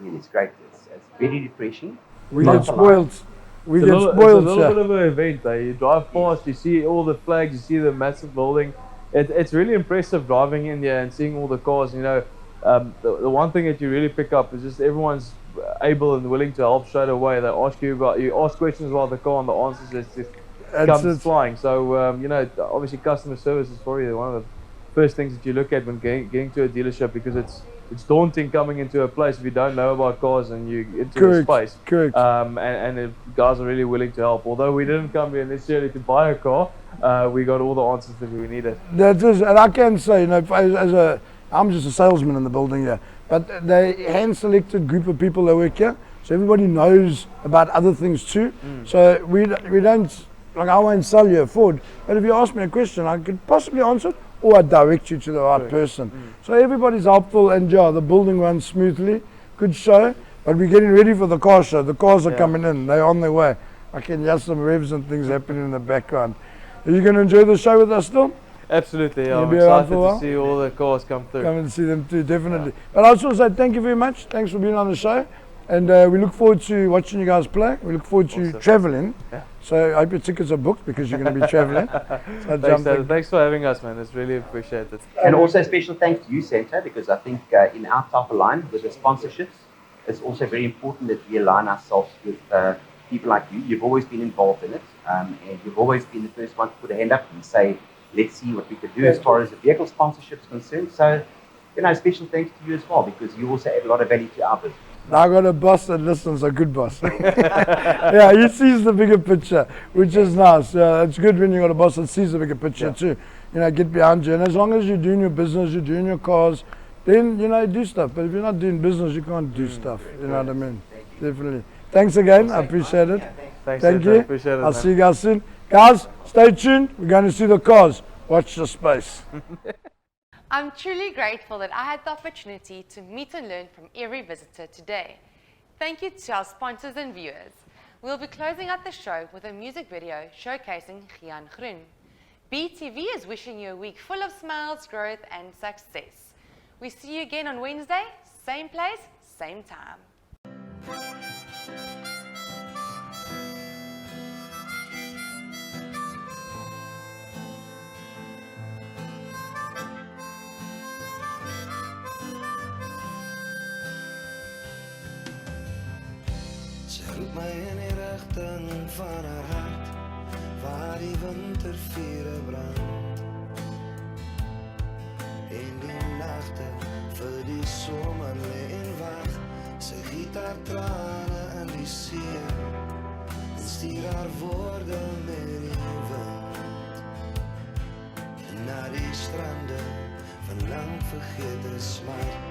S14: It's great. It's very refreshing.
S12: We get spoiled. We get spoiled.
S13: It's a little bit of an event. You drive past, you see all the flags, you see the massive building. It's really impressive driving in here and seeing all the cars. You know, the one thing that you really pick up is just everyone's able and willing to help straight away. They ask you ask questions about the car, and the answers just comes flying. So you know, obviously customer service is probably one of the first things that you look at when getting to a dealership, because it's daunting coming into a place if you don't know about cars and you into a space.
S12: Correct.
S13: And the guys are really willing to help. Although we didn't come here necessarily to buy a car, we got all the answers that we needed.
S12: That is, and I can say, you know, I'm just a salesman in the building here, but they hand-selected group of people that work here, so everybody knows about other things too. So we don't like I won't sell you a Ford, but if you ask me a question, I could possibly answer it, or I direct you to the right person. So everybody's helpful, and yeah, the building runs smoothly. Good show, but we're getting ready for the car show. The cars are coming in, they're on their way. I can hear some revs and things happening in the background. Are you going to enjoy the show with us still?
S13: Absolutely, yeah.
S12: You'll
S13: I'm
S12: be around
S13: excited
S12: for a while?
S13: to see all the cars come through.
S12: Come and see them too, definitely. But I just want to say thank you very much. Thanks for being on the show. And we look forward to watching you guys play. We look forward to traveling.
S13: Yeah.
S12: So I hope your tickets are booked because you're going to be traveling. So
S13: Thanks for having us, man. It's really appreciated.
S14: And also a special thanks to you, Santa, because I think in our top line with the sponsorships, it's also very important that we align ourselves with people like you. You've always been involved in it, and you've always been the first one to put a hand up and say, let's see what we could do as far as the vehicle sponsorship is concerned. So, special thanks to you as well, because you also add a lot of value to our business.
S12: I got a boss that listens, a good boss. Yeah, he sees the bigger picture, which is nice. It's good when you got a boss that sees the bigger picture too. Get behind you. And as long as you're doing your business, you're doing your cars, then, do stuff. But if you're not doing business, you can't do stuff. You know what I mean? Definitely. Thanks again. I appreciate it. Thank you.
S13: Appreciate it,
S12: I'll
S13: man.
S12: see you guys soon. Guys, stay tuned. We're going to see the cars. Watch the space.
S1: I'm truly grateful that I had the opportunity to meet and learn from every visitor today. Thank you to our sponsors and viewers. We'll be closing out the show with a music video showcasing Gian Groen. BTV is wishing you a week full of smiles, growth and success. We see you again on Wednesday, same place, same time.
S15: Sy roep my in die rigting van haar hart, waar die wintervure brand. En die nagte vir die somer lê en wag, sy giet haar trane in die see, en stuur haar woorde met die wind. En na die strande van lang vergete smart.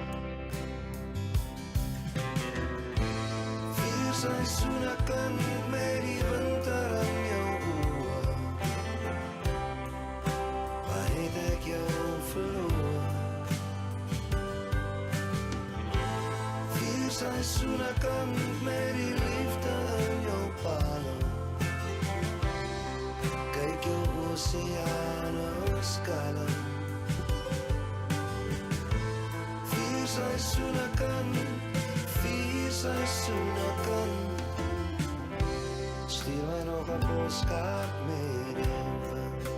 S15: Seisoene kan met die winter in jou oë, waar het ek jou verloor? Vier seisoene kan met die liefde in jou pale, kyk jou oseane skalm. Vier seisoene kan, vier seisoene kan. Stuur my nog 'n poskaart met die wind.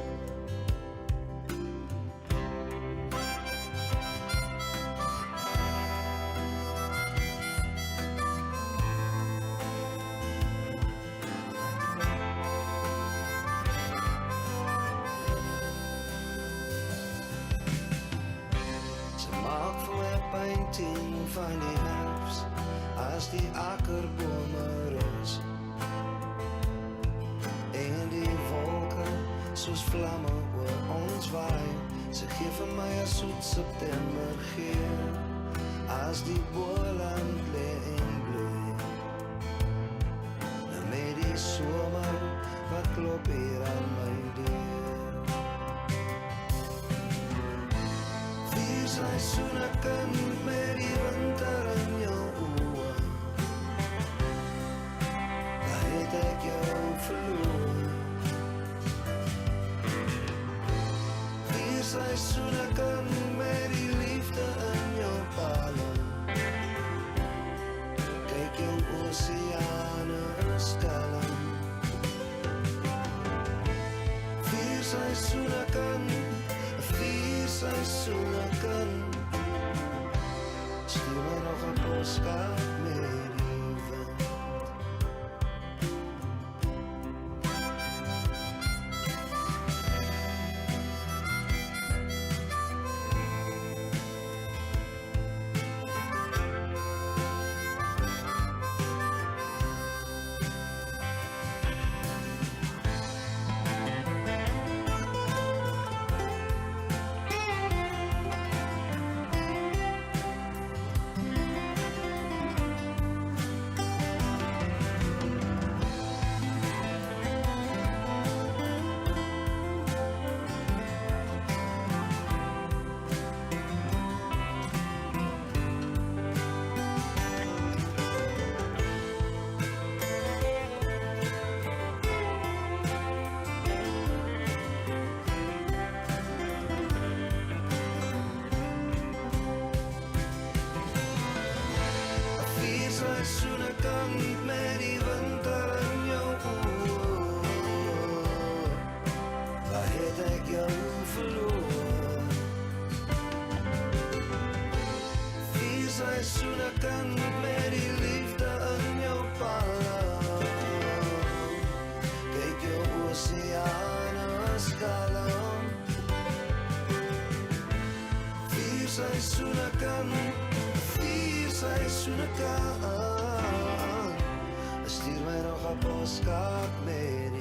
S15: Sy maak vir my 'n painting van die herfs, as die akkerbome rus. En die wolke soos vlamme oor ons waai, sy gee vir my 'n soet September geur, as die boland lê en bloei. En met die somer wat klop hier aan my deur. Vier seisoene kan met die winter in jou oë, waar het ek jou verloor? Vier seisoene kan met die liefde in jou pale, kyk jou oseane skalm. Vier seisoene kan, vier seisoene kan. Stuur my nog 'n poskaart met die wind. jou verloor. 4 seisoene kan met die liefde in jou palm. Kyk jou oseane is kalm. 4 seisoene kan, 4 seisoene kan. Stuur my nog 'n boodskap met